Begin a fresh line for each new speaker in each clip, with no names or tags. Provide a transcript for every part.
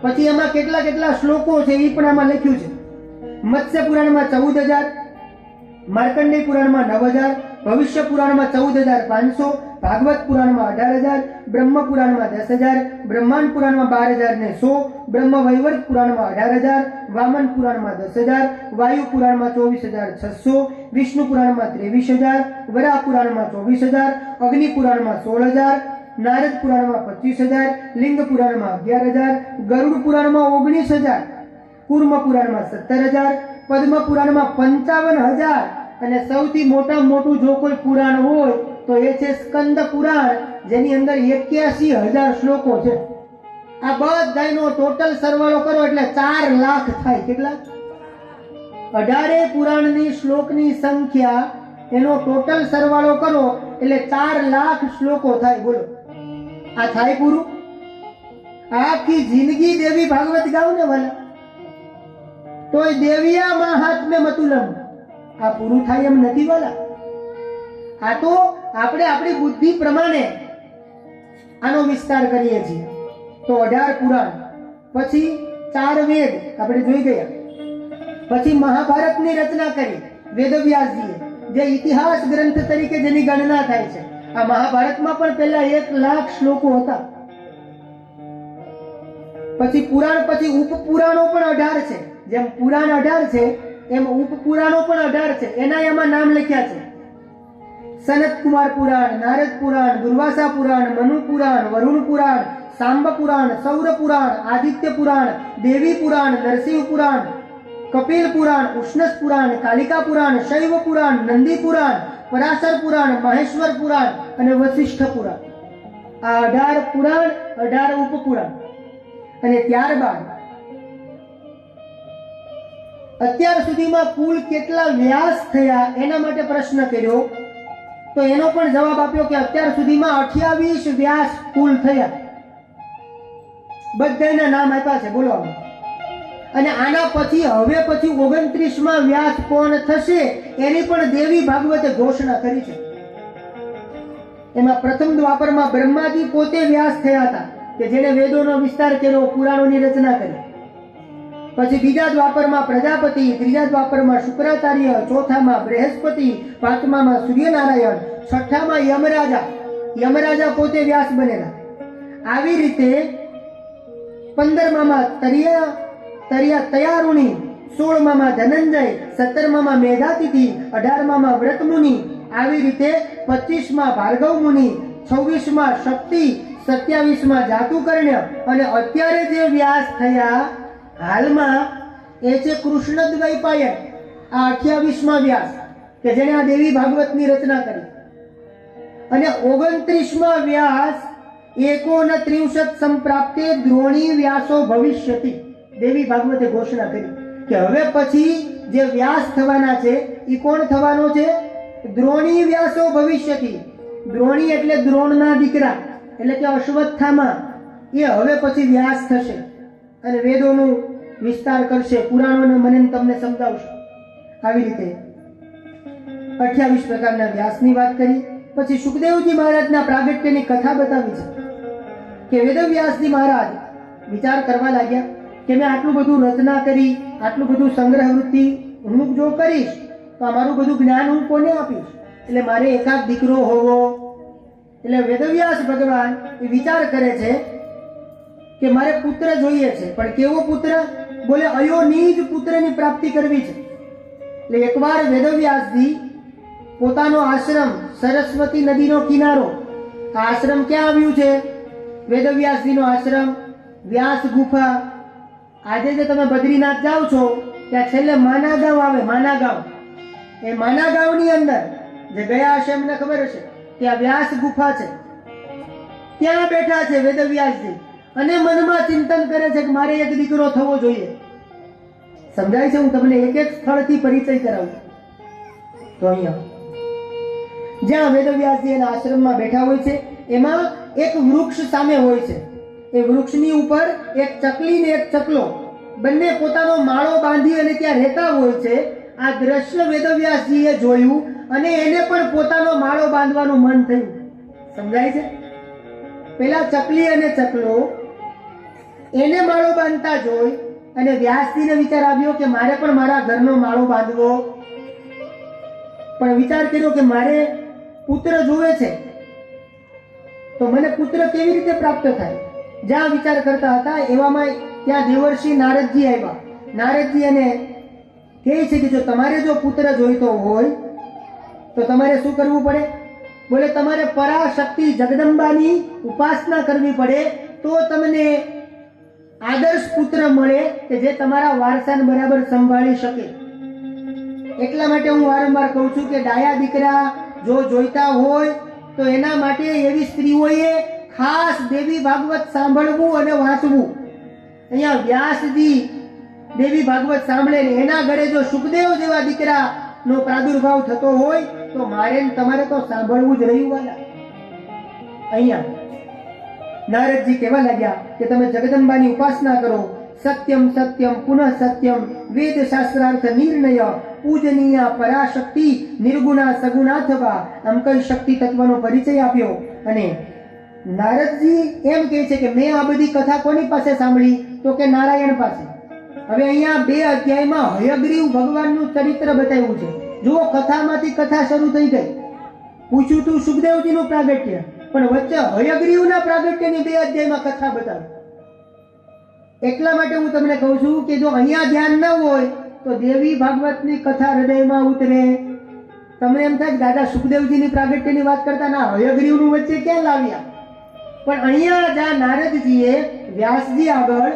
પછી એમાં કેટલા કેટલા શ્લોકો છે એ પણ આમાં લખ્યું છે. મત્સ્ય પુરાણમાં 14,000, માર્કંડેય પુરાણમાં 9,000, ભવિષ્ય પુરાણમાં 14,500, ભાગવત પુરાણમાં 18,000, બ્રહ્મ પુરાણમાં 10,000, બ્રહ્માંડ પુરાણમાં 12,100, બ્રહ્મ વૈવર્ત પુરાણમાં 18,000, વામન પુરાણમાં 10,000, વાયુ પુરાણમાં 24,600, વિષ્ણુ પુરાણમાં 23,000, વરાહ પુરાણમાં 24,000, અગ્નિ પુરાણમાં 16,000, નારદ પુરાણમાં 25,000, લિંગ પુરાણમાં 11,000, ગરુડ પુરાણમાં 19,000, કુર્મ પુરાણમાં 17,000, પદ્મ પુરાણમાં 55,000 અને સૌથી મોટામાં મોટું જો કોઈ પુરાણ હોય તો એ છે સ્કંદ પુરાણ, જેની અંદર 81,000 શ્લોકો છે. આ બધાનો ટોટલ સરવાળો કરો એટલે 4 લાખ થાય. કેટલા? 18 પુરાણની શ્લોકની સંખ્યા, એનો ટોટલ સરવાળો કરો એટલે 4 લાખ શ્લોકો થાય. બોલો, આ થાય પૂરું? આખી જિંદગી દેવી ભાગવત ગાવ ને વાલા, તોય દેવિયા મહાત્મ્ય મતુલમ, આ પૂરું થાય એમ નથી વાલા. આ તો આપણે આપણી બુદ્ધિ પ્રમાણે આનો વિસ્તાર કરીએ છીએ. તો 18 પુરાણ, પછી 4 વેદ આપણે જોઈ ગયા, પછી મહાભારતની રચના કરી વેદવ્યાસજીએ, જે ઇતિહાસ ગ્રંથ તરીકે જેની ગણના થાય છે. આ મહાભારતમાં પણ પહેલા 1 લાખ શ્લોકો હતા. પછી પુરાણ, પછી ઉપપુરાણો પણ 18 છે. જેમ પુરાણ 18 છે એમ ઉપપુરાણો પણ 18 છે. એના એમાં નામ લખ્યા છે: સનત કુમાર પુરાણ, નારદ પુરાણ, દુર્વાસા પુરાણ, મનુ પુરાણ, વરુણ પુરાણ, સાંબ પુરાણ, સૌર પુરાણ, આદિત્ય પુરાણ, દેવી પુરાણ, નરસિંહ પુરાણ, કપિલ પુરાણ, ઉષ્ણસ પુરાણ, કાલિકા પુરાણ, શૈવ પુરાણ, નંદી પુરાણ, પરાશર પુરાણ, મહેશ્વર પુરાણ અને વશિષ્ઠ પુરાણ. આ 18 પુરાણ, 18 ઉપપુરાણ. અને ત્યારબાદ અત્યાર સુધીમાં કુલ કેટલા વ્યાસ થયા એના માટે પ્રશ્ન કર્યો, તો એનો પણ જવાબ આપ્યો કે અત્યાર સુધીમાં 28 વ્યાસ કુલ થયા. બધાના નામ આપ્યા છે. બોલો. અને આના પછી હવે પછી 29માં વ્યાસ કોણ થશે એની પણ દેવી ભાગવતે ઘોષણા કરી છે. એમાં પ્રથમ દ્વાપરમાં બ્રહ્માજી પોતે વ્યાસ થયા હતા, કે જેને વેદોનો વિસ્તાર કર્યો, પુરાણોની રચના કરી. પછી બીજા દ્વાપરમાં પ્રજાપતિ, ત્રીજા દ્વાપરમાં શુક્રાચાર્ય, ચોથામાં બૃહસ્પતિ, પાંચમામાં સૂર્યનારાયણ, છઠ્ઠામાં યમરાજા પોતે વ્યાસ બનેલા. આવી રીતે 15મામાં તયારુણી, 16મામાં ધનંજય, 17મામાં મેધાતિથિ, 18મામાં વ્રતમુનિ, આવી રીતે 25માં ભાર્ગવ મુનિ, 26માં શક્તિ, 27માં જાતુકર્ણ્ય અને અત્યારે જે વ્યાસ થયા હાલમાં એ છે કૃષ્ણદ્વૈપાયન. આ 28માં વ્યાસ કે જેણે આ દેવી ભાગવતની રચના કરી. અને 29માં વ્યાસ 39 સંપ્રાપ્તે દ્રોણી વ્યાસો ભવિષ્યતિ. દેવી ભાગવતે ઘોષણા કરી કે હવે પછી જે વ્યાસ થવાના છે એ કોણ થવાનો છે? દ્રોણી વ્યાસો ભવિષ્યતિ. દ્રોણી એટલે દ્રોણના દીકરા, એટલે કે અશ્વત્થામા. એ હવે પછી વ્યાસ થશે અને વેદોનું વિસ્તાર કરશે, પુરાણોને મને તમને સમજાવશે. આવી રીતે 28 પ્રકારના વ્યાસની વાત કરી. પછી સુખદેવજી મહારાજના પ્રાગટ્યની કથા બતાવી છે કે વેદવ્યાસજી મહારાજ વિચાર કરવા લાગ્યા કે મેં આટલું બધું રચના કરી, આટલું બધું સંગ્રહ વૃત્તિ હું જો કરીશ તો મારું બધું જ્ઞાન હું કોને આપીશ? એટલે મારે એકાદ દીકરો હોવો. એટલે વેદવ્યાસ ભગવાન એ વિચાર કરે છે કે મારે પુત્ર જોઈએ છે, પણ કેવો પુત્ર? બોલે અયોનિજ પુત્રની પ્રાપ્તિ કરવી છે. એટલે એકવાર વેદવ્યાસજી પોતાનો આશ્રમ, સરસ્વતી નદીનો કિનારો, આ આશ્રમ ક્યાં આવ્યું છે? વેદવ્યાસજીનો આશ્રમ વ્યાસ ગુફા. આજે જે તમે બદ્રીનાથ જાઓ છો ત્યાં છેલ્લે માના ગાંવ આવે. માના ગાંવ, એ માના ગાંવની અંદર જે ગયા હશે એમને ખબર હશે, ત્યાં વ્યાસ ગુફા છે. ત્યાં બેઠા છે વેદવ્યાસજી અને મનમાં ચિંતન કરે છે કે મારે એક દીકરો થવો જોઈએ. સમજાય છે? હું તમને એક એક સ્થળથી પરિચય કરાવું. તો અહીંયા જ્યાં વેદવ્યાસજી એના આશ્રમમાં બેઠા હોય છે એમાં એક વૃક્ષ સામે હોય છે. એ વૃક્ષની ઉપર એક ચકલી ને એક ચકલો બંને પોતાનો માળો બાંધી અને ત્યાં રહેતા હોય છે. આ દ્રશ્ય વેદવ્યાસજીએ જોયું અને એને પણ પોતાનો માળો બાંધવાનું મન થયું. સમજાય છે? પેલા ચકલી અને ચકલો એને માળો બાંધતા જોઈ અને વ્યાસજીને વિચાર આવ્યો કે મારે પણ મારા ઘરનો માળો બાંધવો, પણ વિચાર કર્યો કે મારે પુત્ર જોવે છે, તો મને પુત્ર કેવી રીતે પ્રાપ્ત થાય? જ્યાં વિચાર કરતા હતા એવામાં ત્યાં દેવર્ષિ નારદજી આવ્યા. નારદજી એને કહે છે કે જો તમારે જો પુત્ર જોઈતો હોય તો તમારે શું કરવું પડે? બોલે તમારે પરાશક્તિ જગદંબાની ઉપાસના કરવી પડે, તો તમને આદર્શ પુત્ર મળે કે જે તમારા વારસાને બરાબર સંભાળી શકે. એટલા માટે હું વારંવાર કહું છું કે ડાયા દીકરા જો જોઈતા હોય તો એના માટે એવી સ્ત્રીઓએ ખાસ દેવી ભાગવત સાંભળવું અને વાંચવું. અહીંયા વ્યાસજી દેવી ભાગવત સાંભળે ને એના ઘરે જો સુખદેવ જેવા દીકરાનો પ્રાદુર્ભાવ થતો હોય તો મારે ને તમારે તો સાંભળવું જ રહ્યું વાલા. અહીંયા નારદજી કહેવા લાગ્યા કે તમે જગદંબાની ઉપાસના કરો. સત્યમ સત્યમ પુનઃ સત્યમ વેદ શાસ્ત્રાર્થ નિર્ણય પૂજનીય પરાશક્તિ નિર્ગુણા સગુણાથવા આમ કઈ શક્તિ તત્વનો પરિચય આપ્યો. અને નારદજી એમ કહે છે કે મેં આ બધી કથા કોની પાસે સાંભળી? તો કે નારાયણ પાસે. હવે અહીંયા 2 અધ્યાયમાં હયગ્રીવ ભગવાનનું ચરિત્ર બતાવ્યું છે. જુઓ, કથામાંથી કથા શરૂ થઈ ગઈ. પૂછ્યું તું સુખદેવજીનું પ્રાગટ્ય, પણ વચ્ચે હયગ્રીવના પ્રાગટ્યની 2 અધ્યાયમાં કથા બતાવી. એટલા માટે હું તમને કહું છું કે જો અહીંયા ધ્યાન ન હોય તો દેવી ભાગવતની કથા હૃદયમાં ઉતરે. તમને એમ થાય કે દાદા સુખદેવજીની પ્રાગટ્યની વાત કરતા ના હયગ્રીવનું વચ્ચે ક્યાં લાવ્યા? પણ અહીંયા જ્યાં નારદજીએ વ્યાસજી આગળ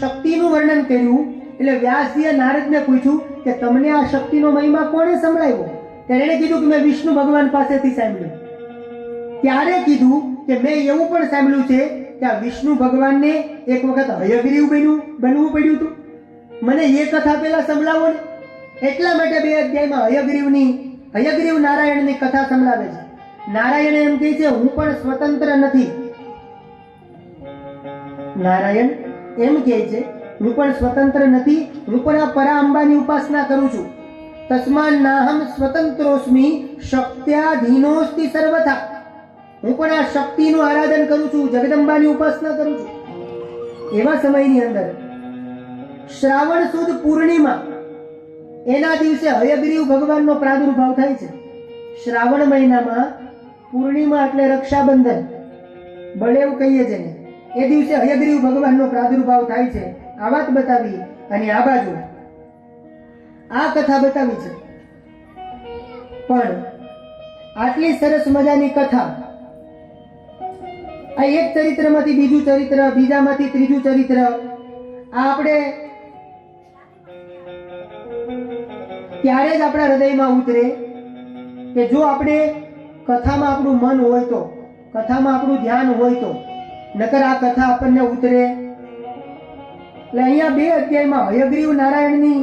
શક્તિનું વર્ણન કર્યું એટલે વ્યાસજીએ નારદને પૂછ્યું કે તમને આ શક્તિનો મહિમા કોણે સંભળાવ્યો? ત્યારે એણે કીધું કે મેં વિષ્ણુ ભગવાન પાસેથી સાંભળ્યું. ત્યારે કીધું કે મેં એવું પણ સાંભળ્યું છે કે આ વિષ્ણુ ભગવાનને એક વખત હયગ્રીવ બનવું પડ્યું હતું. મને એ કથા પહેલા સંભળાવો ને. એટલા માટે 2 અધ્યાયમાં હયગ્રીવ નારાયણની કથા સંભળાવે છે. નારાયણ એમ કહે છે હું પણ સ્વતંત્ર નથી. નારાયણ એમ કહે છે હું પણ સ્વતંત્ર નથી, હું પણ આ પરા અંબાની ઉપાસના કરું છું. તસ્માન નાહમ સ્વતંત્રોસ્મિ શક્ત્યાધીનોસ્તિ સર્વથા. હું પણ આ શક્તિનું આરાધન કરું છું, જગદંબાની ઉપાસના કરું છું. એવા સમયની અંદર શ્રાવણ સુદ પૂર્ણિમા એના દિવસે હયગ્રીવ ભગવાનનો પ્રાદુર્ભાવ થાય છે. શ્રાવણ મહિનામાં પૂર્ણિમા એટલે રક્ષાબંધન, બળેવ કહીએ છીએ ને, એ દિવસે હયગ્રીવ ભગવાનનો પ્રાદુર્ભાવ થાય છે. આ વાત બતાવી અને આ બાજુ આ કથા બતાવી છે. પણ આટલી સરસ મજાની કથા, આ એક ચરિત્રમાંથી બીજું ચરિત્ર, બીજામાંથી ત્રીજું ચરિત્ર, આ આપણે ત્યારે જ આપણા હૃદયમાં ઉતરે કે જો આપણે કથામાં આપણું મન હોય તો, કથામાં આપણું ધ્યાન હોય તો, નકર આ કથા આપણને ઉતરે. એટલે અહીંયા 2 અધ્યાયમાં હયગ્રીવ નારાયણની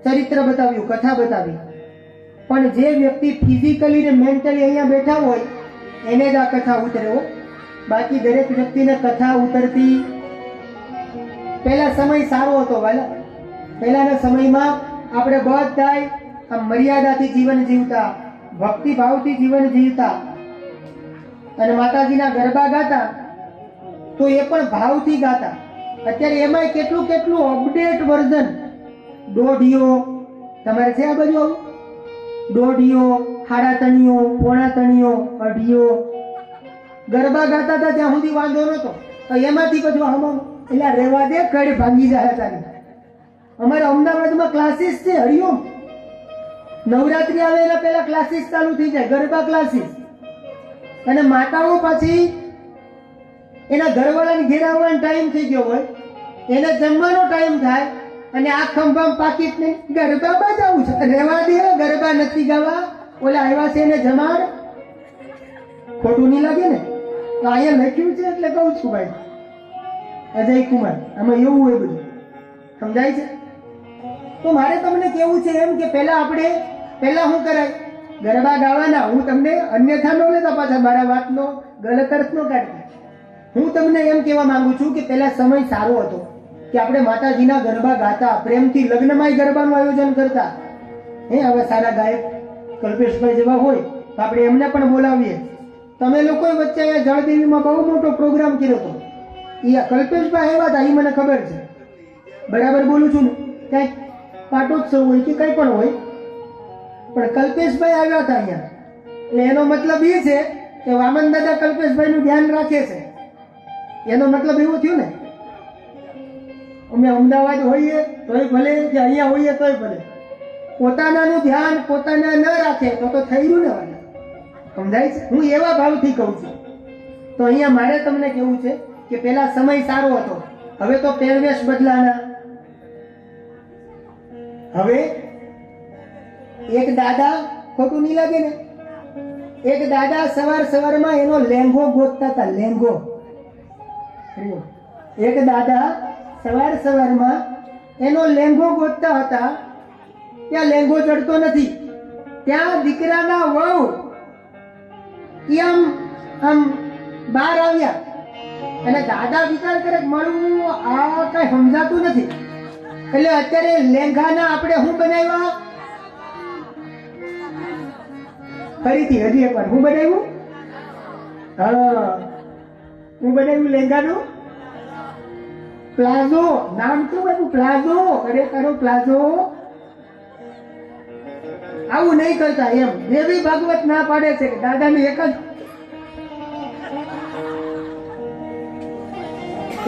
ચરિત્ર બતાવ્યું, કથા બતાવી. પણ જે વ્યક્તિ ફિઝિકલી ને મેન્ટલી અહીંયા બેઠા હોય એને જ આ કથા ઉતરે હો. બાકી દરેક વ્યક્તિને કથા ઉતરતી. પહેલા સમય સારો હતો વાલા. પહેલાના સમયમાં આપણે બધાય આ મર્યાદાથી જીવન જીવતા, ભક્તિભાવથી જીવન જીવતા, અને માતાજીના ગરબા ગાતા તો એ પણ ભાવથી ગાતા. અત્યારે એમાંય કેટલું કેટલું અપડેટ વર્ઝન. દોઢિયો તમારે છે આ બાજુ આવું? દોઢિયો, હાડા તણીયો, પોણા તણીયો, અઢિયો ગરબા ગાતા હતા ત્યાં સુધી વાંધો નતો. એમાંથી પછી આમાં એટલે રેવા દે, કડ ભાંગી જાય તારી. અમારે અમદાવાદમાં ક્લાસીસ છે, હરિઓમ. નવરાત્રી આવે એના પહેલા ક્લાસીસ ચાલુ થઈ જાય, ગરબા ક્લાસીસ. અને માતાઓ પાછી એના ઘરવાળાને ઘેર આવવાનો ટાઈમ થઈ ગયો હોય, એને જમવાનો ટાઈમ થાય અને આ ખંભામાં પાકીટ ને ગરબા બજાવું છે. રેવા દે, ગરબા નથી ગાવા, ઓલા આવ્યા છે એને જમાડ. ખોટું નહીં લાગે ને? તો અહીંયા લખ્યું છે એટલે કહું છું ભાઈ, અજય કુમાર, આમાં એવું હોય બધું. સમજાય છે? તો મારે તમને કેવું છે એમ કે પહેલા શું કરાય? ગરબા ગાવાના. હું તમને અન્યથા ન લેતા, પાછા મારા વાતનો ગલત અર્થ ન કાઢતા. હું તમને એમ કહેવા માંગુ છું કે પહેલા સમય સારો હતો કે આપણે માતાજીના ગરબા ગાતા, પ્રેમથી લગ્નમાંય ગરબાનું આયોજન કરતા. હવે સારા ગાયક કલ્પેશભાઈ જેવા હોય તો આપણે એમને પણ બોલાવીએ. તમે લોકોએ વચ્ચે અહીંયા જળદેવીમાં બહુ મોટો પ્રોગ્રામ કર્યો હતો. એ કલ્પેશભાઈ આવ્યા હતા, એ મને ખબર છે. બરાબર બોલું છું ને? કંઈક પાટોત્સવ હોય કે કંઈ પણ હોય, પણ કલ્પેશભાઈ આવ્યા હતા અહીંયા. એટલે એનો મતલબ એ છે કે વામન દાદા કલ્પેશભાઈનું ધ્યાન રાખે છે. એનો મતલબ એવું થયું ને. અમે અમદાવાદ હોઈએ તોય ભલે, કે અહીંયા હોઈએ તોય ભલે, પોતાનાનું ધ્યાન પોતાના ન રાખે તો થઈ રહ્યું ને વાલા. સમજાય છે? હું એવા ભાવથી કહું છું. તો અહીંયા મારે તમને કેવું છે કે પેલા સમય સારો હતો, હવે તો પહેરવેશ બદલાના. હવે એક દાદા, ખોટું નહીં લાગે ને, એક દાદા સવારમાં એનો લેંઘો ગોતતા હતા. લેંઘો, એક દાદા સવારમાં એનો લેંઘો ગોતતા હતા. ત્યાં લેંઘો ચડતો નથી. ત્યાં દીકરાના વહુ આમ બહાર આવ્યા અને દાદા વિચાર કરે મળવું આ કઈ સમજાતું નથી. એટલે અત્યારે લેંઘાના આપણે શું બનાવ્યા? ફરીથી હજી એકવાર હું બનાવ્યું? હા, હું બનાવ્યું લેંઘાનું પ્લાઝો. નામ શું હતું? પ્લાઝો. ખરેખર પ્લાઝો. આવું નહીં કરતા એમ દેવી ભાગવત ના પાડે છે કે દાદાનું એક જ.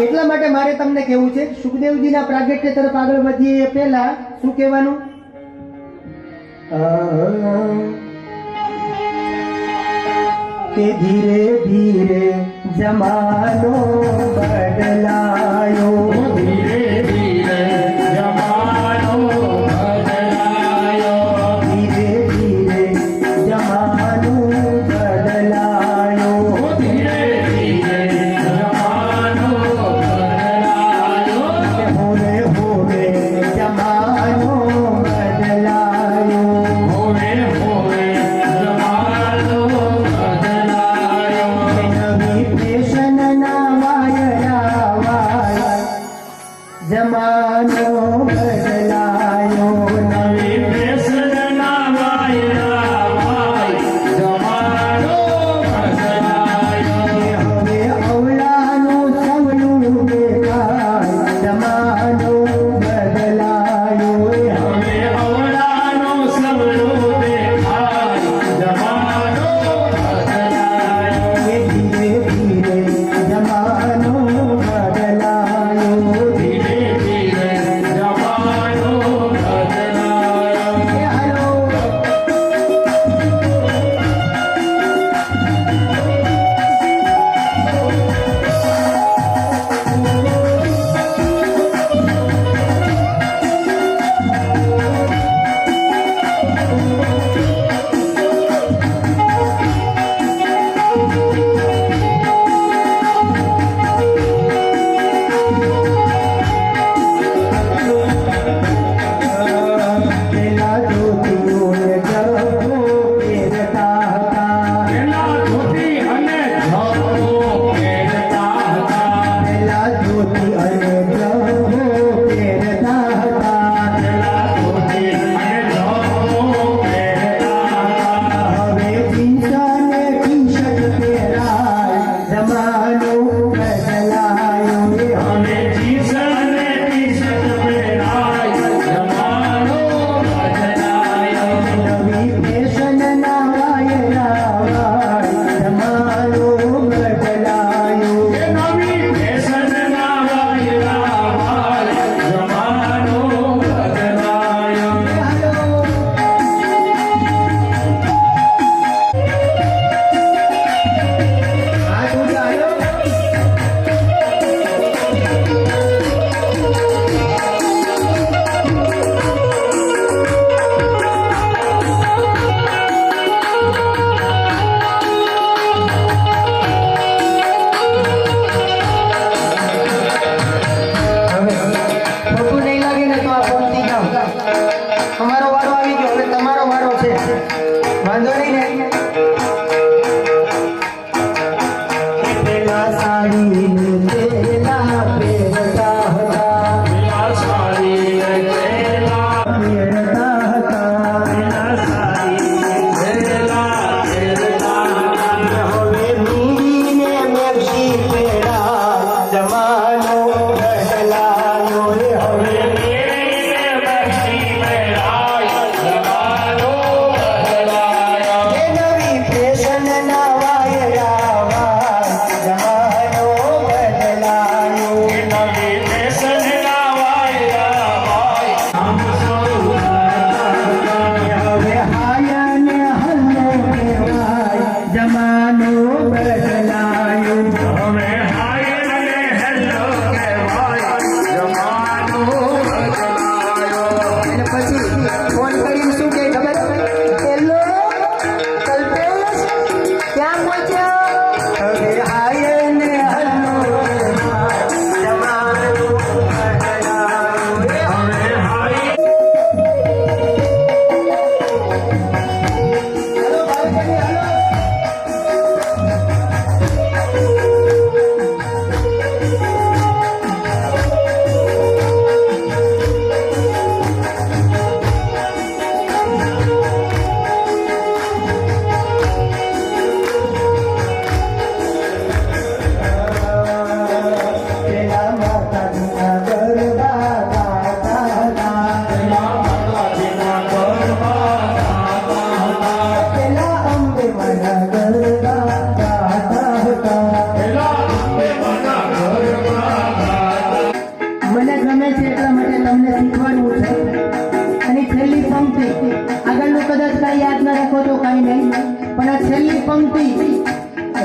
એટલા માટે મારે તમને કેવું છે, સુખદેવજીના પ્રાગટ્ય તરફ આગળ વધીએ પહેલા શું કહેવાનું? કે ધીરે ધીરે જમાનો બદલાયો,
ધીરે ધીરે જમાનો બદલાયો,
ધીરે ધીરે જમાનો બદલાયો,
ધીરે ધીરે જમાનો બદલાયો,
હોવે હોવે જમાનો બદલાયો,
હોવે હોવે જમાનો બદલાયો,
નવી ફેશનના વાયરા વાય જમાનો બદલાયો,
નવી ફેશનના વાયરા વાય જમાનો બદલાયો,
હવે અવળાનું સવલું દેખાય જમાનો બદલાયો,
હવે અવળાનો સવલો દેખાય જમાનો બદલાયો,
ધીરે ધીરે જમાનો બદલાયો,
ધીરે ધીરે જમાનો
પંક્તિ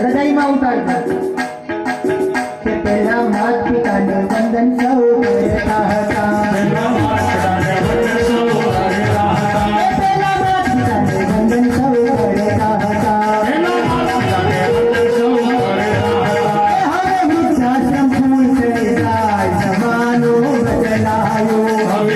હૃદયમાં ઉતારતા કે પહેલા માત પિતાને વંદન સૌ કરતા હતા.
પેલા માત પિતાને વંદન સૌ કરતા હતા.
પહેલા માત પિતાને વંદન સૌ કરતા હતા.
પેલા માત પિતાને વંદન સૌ કરતા હતા.
હવે વૃદ્ધાશ્રમ ફૂલ થઈ જાય, જમાનો બદલાયો.
હવે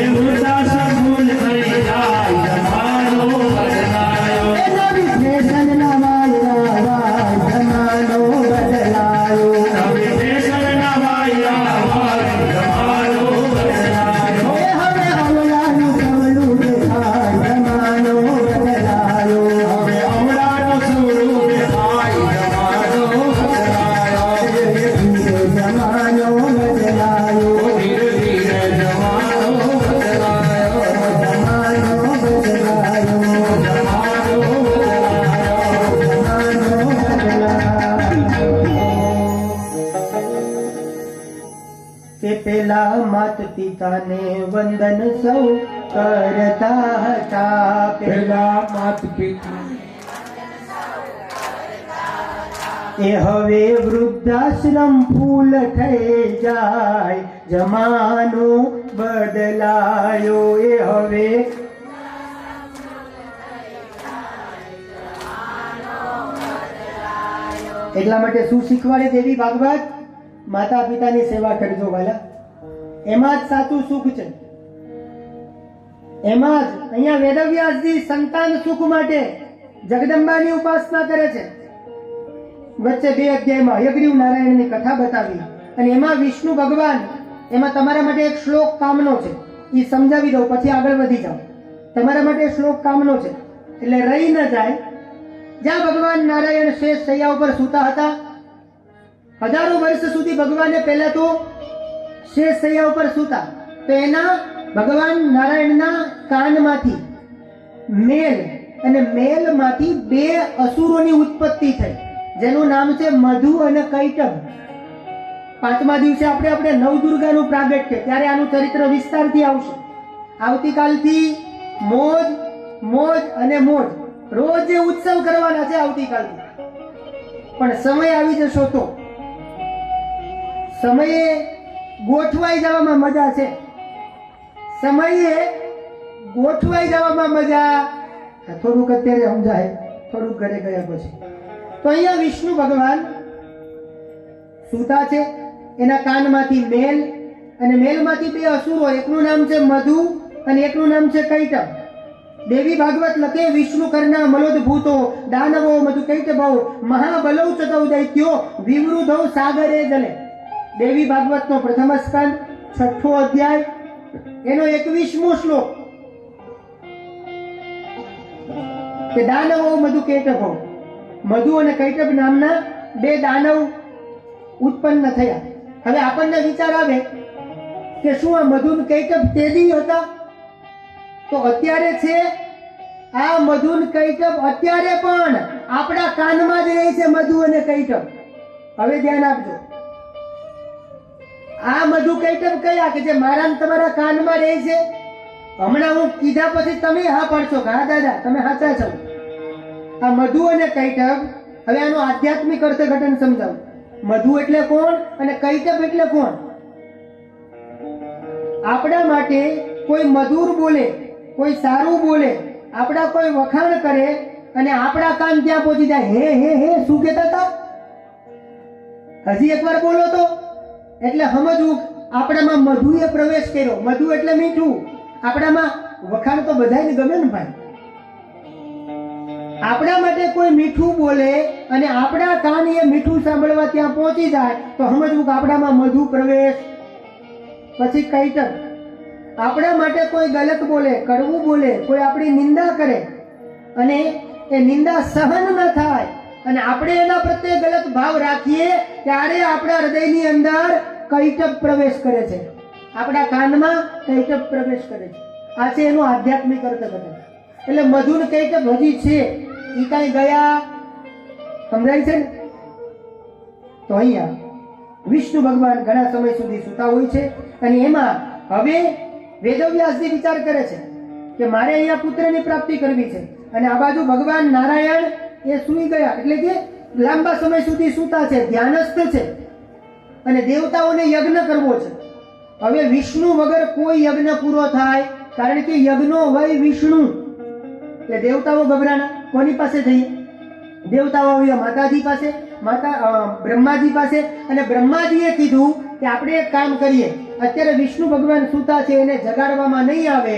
વૃદ્ધાશ્રમ ફૂલ થઈ જાય, જમાનો બદલાયો.
નવી ફેશન નવાયા, જમાનો બદલાયો.
નવી ફેશનના વાયા વાય, જમાનો બદલાયો.
હવે અવળાનું સવલું દેખાય, જમાનો બદલાયો.
હવે અમરાનું સવલું દેખાય, જમાનો બદલાયો.
જમાનો બદલાયો.
ધીરે ધીરે જમાનો બદલાયો.
જમાનો બદલાયો.
જમાનો બદલાયો.
કે પેલા માત પિતાને વંદન સૌ કરતા હતા.
પેલા માત પિતા
એ હવે વૃદ્ધાશ્રમ ફૂલ થઈ જાય, જમાનો બદલાયો. એ હવે એટલા માટે શું શીખવાડે દેવી ભાગવત? માતા પિતાની સેવા કરજો વાલા, એમાં જ સાચું સુખ છે. એમાં જ અહીંયા વેદવ્યાસજી સંતાન સુખ માટે જગદંબાની ઉપાસના કરે છે. વચ્ચે 2 અધ્યાયમાં હયગ્રીવ નારાયણની કથા બતાવી અને એમાં વિષ્ણુ ભગવાન, એમાં તમારા માટે એક શ્લોક કામનો છે, એ સમજાવી દઉં પછી આગળ વધી જાઓ. તમારા માટે શ્લોક કામનો છે એટલે રહી ન જાય. જ્યાં ભગવાન નારાયણ શેષ શૈયા ઉપર સૂતા હતા, હજારો વર્ષ સુધી ભગવાને પહેલા તો શેષ શૈયા ઉપર સૂતા, તો એના ભગવાન નારાયણના કાનમાંથી મેલ અને મેલમાંથી 2 અસુરોની ઉત્પત્તિ થઈ, જેનું નામ છે મધુ અને કૈટભ. 5મા દિવસે આપણે નવદુર્ગાનું પ્રાગટ્ય, ત્યારે આનું ચરિત્ર વિસ્તારથી આવશે. આવતીકાલથી મોજ મોજ અને મોજ, રોજ ઉત્સવ કરવાના છે આવતીકાલથી. પણ સમય આવી જશો તો સમયે ગોઠવાઈ જવામાં મજા છે. સમયે ગોઠવાઈ જવામાં મજા. થોડુંક અત્યારે સમજાય, થોડુંક ઘરે ગયા પછી. તો અહીંયા વિષ્ણુ ભગવાન સૂતા છે, એના કાનમાંથી મેલ અને મેલમાંથી 2 અસુરો, એકનું નામ છે મધુ અને એકનું નામ છે કૈટભ. દેવી ભાગવત લખે વિષ્ણુ કરના મલોદભૂતો દાનવો મધુ કૈટભો મહાબલૌ ચતૌ દૈત્યો વિવૃધૌ સાગરે જલે. દેવી ભાગવતનો પ્રથમ સ્કંદ 6ઠ્ઠો અધ્યાય એનો 21મો શ્લોક કે દાનવો મધુ કૈટભો, મધુ અને કૈટભ નામના 2 દાનવ ઉત્પન્ન થયા. હવે આપણને વિચાર આવે કે શું આ મધુ અને કૈટભ તેદી હતા? તો અત્યારે છે આ મધુ અને કૈટભ, અત્યારે પણ આપણા કાનમાં જ રહે છે મધુ અને કૈટભ. હવે ધ્યાન આપજો, આ મધુ કૈટભ કયા કે જે મારા ને તમારા કાનમાં રહે છે? હમણાં હું કીધા પછી તમે હા પડશો કે હા દાદા તમે સાચા છો. આ મધુ અને કૈટભ, હવે આનું આધ્યાત્મિક અર્થઘટન સમજાવું. મધુ એટલે કોણ અને કૈટભ એટલે કોણ? આપણા માટે કોઈ મધુર બોલે, કોઈ સારું બોલે, આપણા કોઈ વખાણ કરે અને આપણા કાન ત્યાં પહોંચી જાય, હે હે હે શું કહેતા હતા, હજી એકવાર બોલો તો. એટલે સમજવું આપણામાં મધુએ પ્રવેશ કર્યો. મધુ એટલે મીઠું. આપણામાં વખાણ તો બધાને ગમે ને ભાઈ. આપણા માટે કોઈ મીઠું બોલે અને આપણા કાન એ મીઠું સાંભળવા ત્યાં પહોંચી જાય તો સમજવું કે આપણામાં મધુ પ્રવેશ. પછી કૈટભ, આપણા માટે કોઈ ગલત બોલે, કડવું બોલે, કોઈ આપણી નિંદા કરે અને એ નિંદા સહન ન થાય અને આપણે એના પ્રત્યે ગલત ભાવ રાખીએ, ત્યારે આપણા હૃદયની અંદર કૈટભ પ્રવેશ કરે છે, આપણા કાનમાં કૈટભ પ્રવેશ કરે છે. આ છે એનું આધ્યાત્મિક અર્થઘટન. એટલે મધુ ને કૈટભ હજી છે, એ કઈ ગયા? સમજાય છે ને? તો અહીંયા વિષ્ણુ ભગવાન ઘણા સમય સુધી સૂતા હોય છે અને એમાં હવે વેદવ્યાસજી વિચાર કરે છે કે મારે અહીંયા પુત્રની પ્રાપ્તિ કરવી છે અને આ બાજુ ભગવાન નારાયણ એ સૂઈ ગયા, એટલે કે લાંબા સમય સુધી સૂતા છે, ધ્યાનસ્થ છે અને દેવતાઓને યજ્ઞ કરવો છે. હવે વિષ્ણુ વગર કોઈ યજ્ઞ પૂરો થાય, કારણ કે યજ્ઞો વય વિષ્ણુ. એટલે દેવતાઓ ગભરાના. કોની પાસે જઈએ? દેવતાઓ આવ્યા માતાજી પાસે, બ્રહ્માજી પાસે, અને બ્રહ્માજીએ કીધું કે આપણે એક કામ કરીએ, અત્યારે વિષ્ણુ ભગવાન સૂતા છે, એને જગાડવામાં નહીં આવે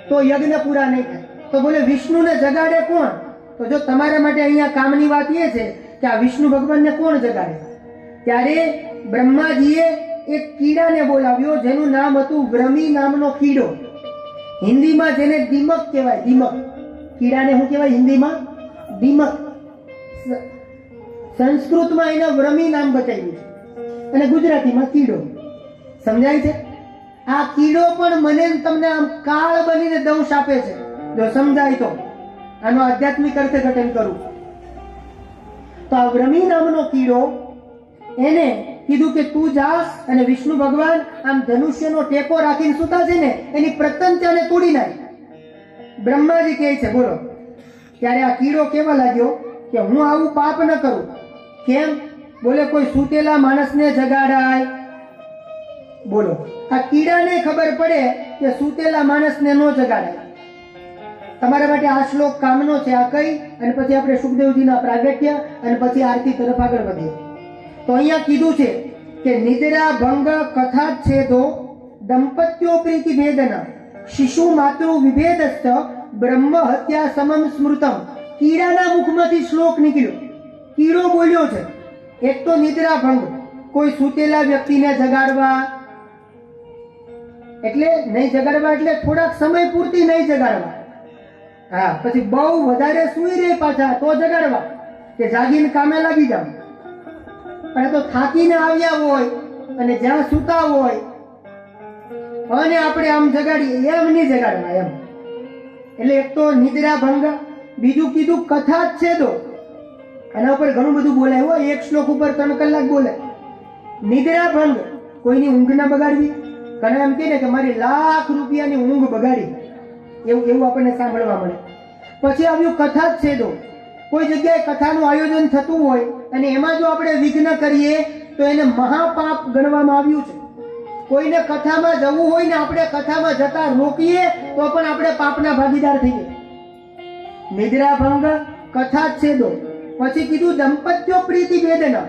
તો યજ્ઞ પૂરા નહીં થાય. તો બોલે વિષ્ણુને જગાડે કોણ? તો જો તમારા માટે અહીંયા કામની વાત એ છે કે આ વિષ્ણુ ભગવાનને કોણ જગાડે? ત્યારે બ્રહ્માજીએ એક કીડાને બોલાવ્યો, જેનું નામ હતું વ્રમી નામનો કીડો. હિન્દીમાં જેને દીમક કહેવાય, દીમક. કીડાને શું કહેવાય હિન્દીમાં? દીમક. સંસ્કૃતમાં એના વ્રમી નામ બતાવ્યું છે અને ગુજરાતીમાં કીડો. સમજાય છે? આ કીડો પણ મને ને તમને આમ કાળ બનીને દંશ આપે છે. જો સમજાય તો આનો આધ્યાત્મિક અર્થઘટન કરું તો આ વ્રમી નામનો કીડો એને કીધું કે તું જા અને વિષ્ણુ ભગવાન આમ ધનુષ્યનો ટેકો રાખીને સૂતા છે ને એની પ્રતંચાને તોડી નાખ. બ્રહ્માજી કહે છે બોલો. ત્યારે આ કીડો કેવા લાગ્યો કે હું આવું પાપ ન કરું. કેમ? બોલે કોઈ સૂતેલા માણસને જગાડાય. બોલો, આ કીડાને ખબર પડે કે સૂતેલા માણસને ન જગાડાય. તમારા માટે આ શ્લોક કામનો છે. આ કઈ અને પછી આપણે સુખદેવજીના પ્રાગટ્ય અને પછી આરતી તરફ આગળ વધીએ. તો અહીંયા કીધું છે કે નિદ્રા ભંગ કથા છેદો દંપત્યો પ્રીતિ ભેદના શિશુ માતૃ વિભેદસ્થ બ્રહ્મ હત્યા સમમ સ્મૃતમ. કીડાના મુખમાંથી શ્લોક નીકળ્યો. કીડો બોલ્યો છે. એક તો નિદ્રા ભંગ, કોઈ સૂતેલા વ્યક્તિને જગાડવા, એટલે નહીં જગાડવા એટલે થોડાક સમય પૂરતી નહીં જગાડવા. હા, પછી બહુ વધારે સૂઈ રહે પાછા તો જગાડવા કે જાગીને કામે લાગી જાવ. અને તો થાકીને આવ્યા હોય અને જ્યાં સૂતા હોય અને આપણે આમ જગાડીએ એમ નહીં જગાડવા એમ. એટલે એક તો નિદ્રા ભંગ, બીજું કીધું કથા જ છે તો આના ઉપર ઘણું બધું બોલાય હોય. એક શ્લોક ઉપર 3 કલાક બોલે. નિદ્રા ભંગ, કોઈની ઊંઘ ના બગાડવી. ઘણા એમ કહે ને કે મારી લાખ રૂપિયાની ઊંઘ બગાડી, એવું આપણને સાંભળવા મળે. પછી આવ્યું કથા જ છે તો કોઈ જગ્યાએ કથાનું આયોજન થતું હોય અને એમાં જો આપણે વિઘ્ન કરીએ તો એને મહાપાપ ગણવામાં આવ્યું છે. કોઈને કથામાં જવું હોય ને આપણે કથામાં જતા રોકીએ તો પણ આપણે પાપના ભાગીદાર થઈએ. નિદ્રા ભંગ, કથા જ છે દો. પછી કીધું દંપત્યો પ્રીતિ ભેદના.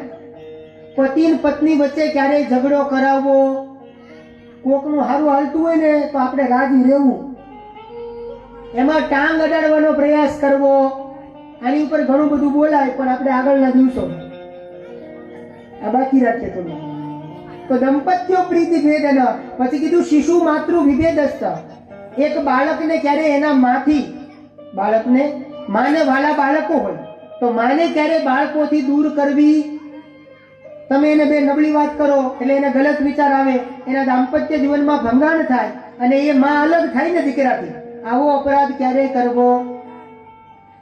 પતિ ને પત્ની વચ્ચે ક્યારેય ઝઘડો કરાવવો. કોકનું સારું હાલતું હોય ને તો આપણે રાજી રહેવું, એમાં ટાંગ અડાડવાનો પ્રયાસ કરવો. આની ઉપર ઘણું બધું બોલાય પણ આપણે આગળના દિવસો આ બાકી રાખીએ થોડું. તો દંપત્યો પ્રીતિ ભેદના. પછી કીધું શિશુ માતૃ વિભેદસ્થ. એક બાળકને ક્યારે એના માંથી, બાળકને માને વાલા બાળકો હોય તો માને ક્યારે બાળકોથી દૂર કરવી. તમે એને બે નબળી વાત કરો એટલે એને ગલત વિચાર આવે, એના દાંપત્ય જીવનમાં ભંગાણ થાય અને એ માં અલગ થાય ને દીકરાથી. આવો અપરાધ ક્યારેય કરવો.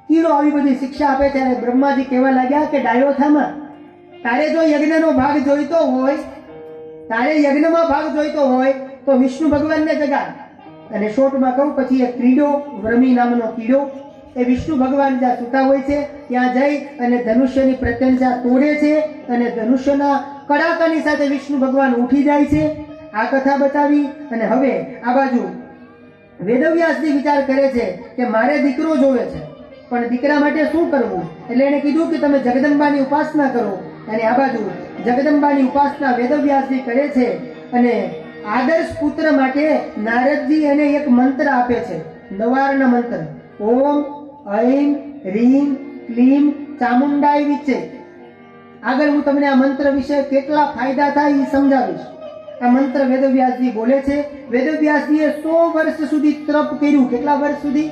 કીડો આવી બધી શિક્ષા આપે ત્યારે બ્રહ્માજી કહેવા લાગ્યા કે ડાયો થામાં, તારે જો યજ્ઞનો ભાગ જોઈતો હોય, તારે યજ્ઞમાં ભાગ જોઈતો હોય તો વિષ્ણુ ભગવાનને જગાડ. અને શોર્ટમાં કહું, પછી એક કીડો, વ્રમી નામનો કીડો, એ વિષ્ણુ ભગવાન જ્યાં સૂતા હોય છે ત્યાં જઈ અને ધનુષ્યની પ્રત્યંજા તોડે છે અને ધનુષ્યના કડાકાની સાથે વિષ્ણુ ભગવાન ઉઠી જાય છે. આ કથા બતાવી અને હવે આ બાજુ વેદવ્યાસજી વિચાર કરે છે કે મારે દીકરો જોવે છે પણ દીકરા માટે શું કરવું. એટલે એને કીધું કે તમે જગદંબાની ઉપાસના કરો. અને આ બાજુ જગદંબાની ઉપાસના વેદવ્યાસજી કરે છે અને આદર્શ પુત્ર માટે નારદજી એને એક મંત્ર આપે છે, નવાર્ણ મંત્ર. ઓમ ઐમ રીમ ક્લીમ ચામુંડાય વિચે. આગળ હું તમને આ મંત્ર વિશે કેટલા ફાયદા થાય એ સમજાવીશ. આ મંત્ર વેદવ્યાસજી બોલે છે. વેદવ્યાસજીએ 100 વર્ષ સુધી તપ કર્યું. કેટલા વર્ષ સુધી?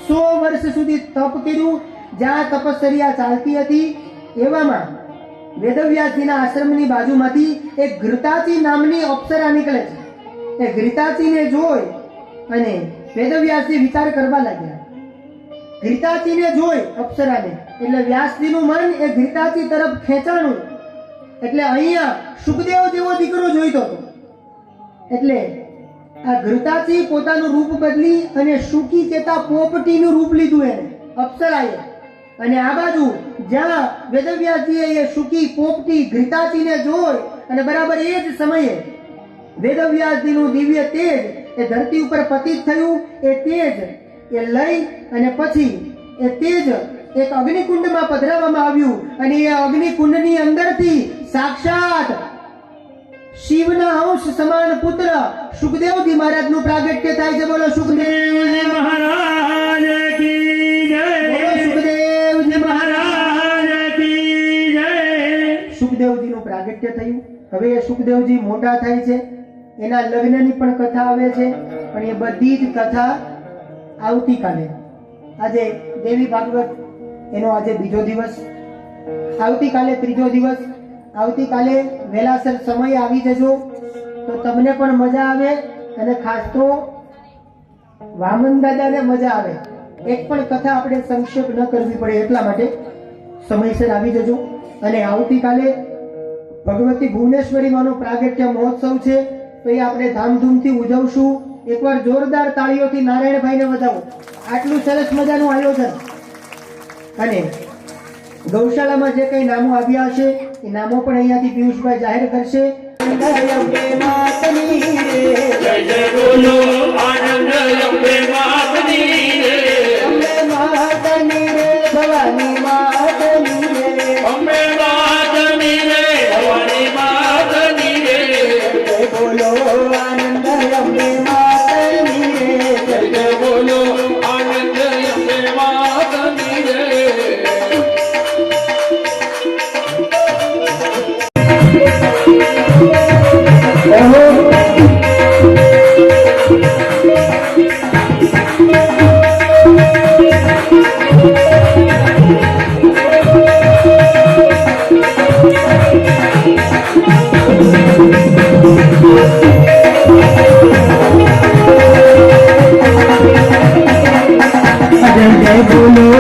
100 વર્ષ સુધી તપ કર્યું. જ્યાં તપશ્ચર્યા ચાલતી હતી એવામાં વેદવ્યાસજીના આશ્રમની બાજુમાંથી એક ઘૃતાચી નામની અપ્સરા નીકળે છે. એ ઘૃતાચીને જોઈ અને વેદવ્યાસજી વિચાર કરવા લાગ્યા. ઘૃતાચીને જોઈ અપ્સરાને એટલે વ્યાસજીનું મન એ ઘૃતાચી તરફ ખેંચાણું. એટલે અહીંયા સુખદેવ જેવો દીકરો જોઈતો હતો. એટલે આ ઘૃતાચી પોતાનું રૂપ બદલી અને સુકી કેતા પોપટીનું રૂપ લીધું એને અપ્સરાએ. અને આ બાજુ જ્યાં વેદવ્યાસજીએ એ સુકી પોપટી ઘૃતાચીને જોઈ અને બરાબર એ જ સમયે વેદવ્યાસજીનું દિવ્ય તેજ એ ધરતી ઉપર પતિત થયું. એ તેજ એ લઈ અને પછી એ તેજ એક અગ્નિકુંડમાં પધરાવવામાં આવ્યું અને એ અગ્નિકુંડની અંદરથી સાક્ષાત શિવના અંશ સમાન પુત્ર સુખદેવજી મહારાજનું પ્રાગટ્ય થાય છે. બોલો સુખદેવજી
મહારાજ કી જય.
બોલો સુખદેવજી
મહારાજ કી જય.
સુખદેવજીનું પ્રાગટ્ય થયું. હવે એ સુખદેવજી મોટા થાય છે, એના લગ્નની પણ કથા આવે છે, પણ એ બધી જ કથા આવતીકાલે. આજે દેવી ભાગવત એનો આજે બીજો દિવસ, આવતીકાલે ત્રીજો દિવસ. આવતીકાલે વહેલાસર સમય આવી જજો તો તમને પણ મજા આવે અને ખાસ તો વામન દાદાને મજા આવે. એક પણ કથા આપણે સંક્ષેપ ન કરવી પડે એટલા માટે સમયસર આવી જજો. અને આવતીકાલે ભગવતી ભુવનેશ્વરી માનો પ્રાગટ્ય મહોત્સવ છે તો એ આપણે ધામધૂમથી ઉજવશું. એકવાર જોરદાર તાળીઓથી નારાયણભાઈને વધાવો. આટલું સરસ મજાનું આયોજન. અને ગૌશાળામાં જે કઈ નામો આવ્યા હશે એ નામો પણ અહીંયાથી પિયુષભાઈ જાહેર કરશે.
જય જય બોલો આનંદ અંબે માતની રે.
અંબે માતની રે, ભવાની માતની રે.
અંબે માતની રે, ભવાની માતની રે.
જય બોલો આનંદ અંબે માતની રે.
જય જય બોલો આનંદ અંબે માતની રે.
જય બોલો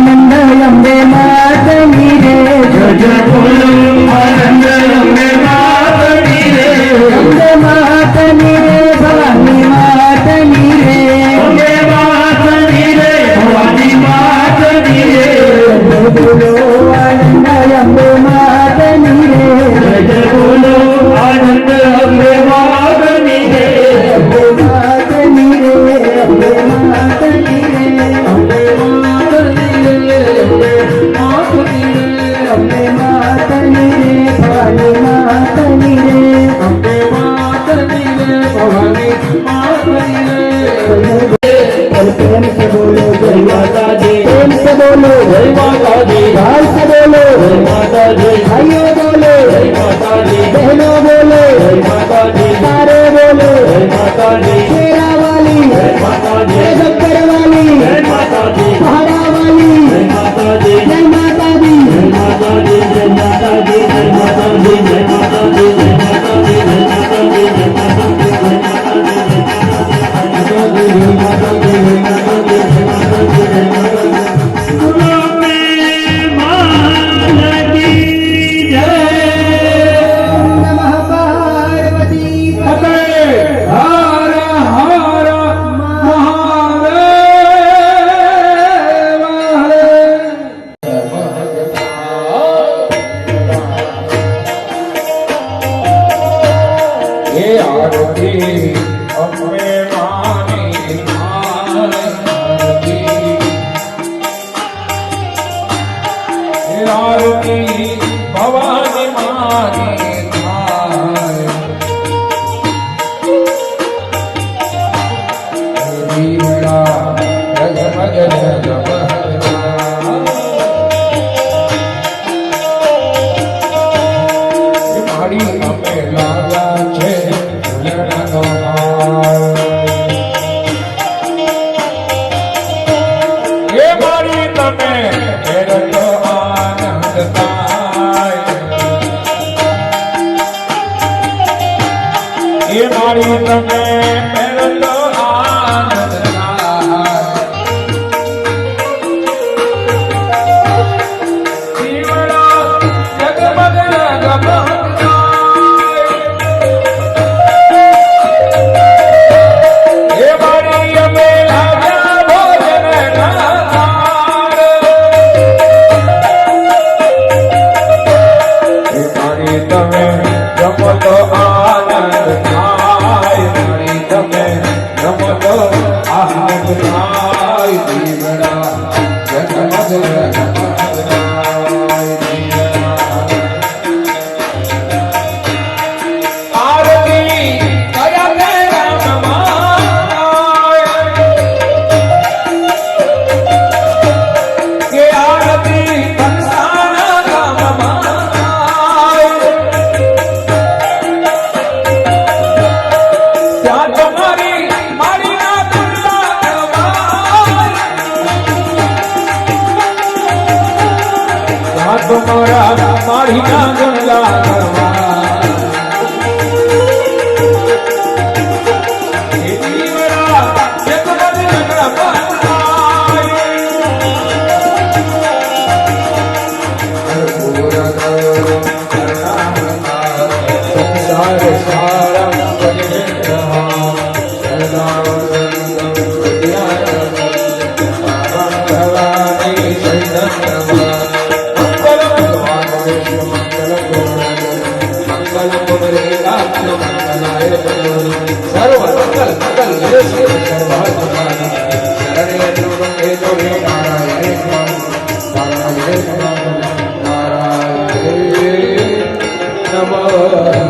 આનંદ અંબે માતની રે.
જય જય બોલો આનંદ અંબે માતની રે.
અંબે માતની રે, ભવાની માતની રે.
અંબે માતની રે, ભવાની માતની રે.
જય બોલો આનંદ અંબે માતની રે.
જય જય બોલો આનંદ અંબે માતની રે.
અંબે માતની રે, અંબે માતની રે.
અંબે માતની રે, અંબે માતની રે.
અંબે માતની રે, ભવાની માતની રે.
અંબે માતની રે, ભવાની માતની રે.
प्रेम से बोलो
જય માતાજી.
प्रेम से बोलो
જય માતાજી.
भाव से बोलो
જય माताजी.
भाइयों बोलो
जय माताजी.
बहनों बोलो
जय माताजी.
सारे बोलो
जय माताजी.
शेरा वाली
जय माताजी.
गब्बर वाली
जय माताजी.
पहाड़ा वाली
जय माताजी.
जय माता दी
जय माताजी. जय माताजी. जय माताजी. जय माताजी. जय माताजी. जय माताजी. जय माताजी. जय माताजी. जय माताजी.
नमः पार्वती
ભવાની માની થાય. દીવડા જગમગ જગમગ મારી અમે લાવ્યા છે ઝૂલણનો હાર. એ મારી તમે ફેરતો આનંદ થાય. એ મારી તમે ફેરતો આનંદ થાય. દીવડા જગમગ જગમગ થાય. એ મારી અમે લાવ્યા ભોજન ના થાળ.
ત્યાં તમારી મારીના ગુણલા કરવા ત્યાં તમારા મારીના ગુણલા કરવા એ જીવરા એક બદલના પાય સારે સારા નમઃ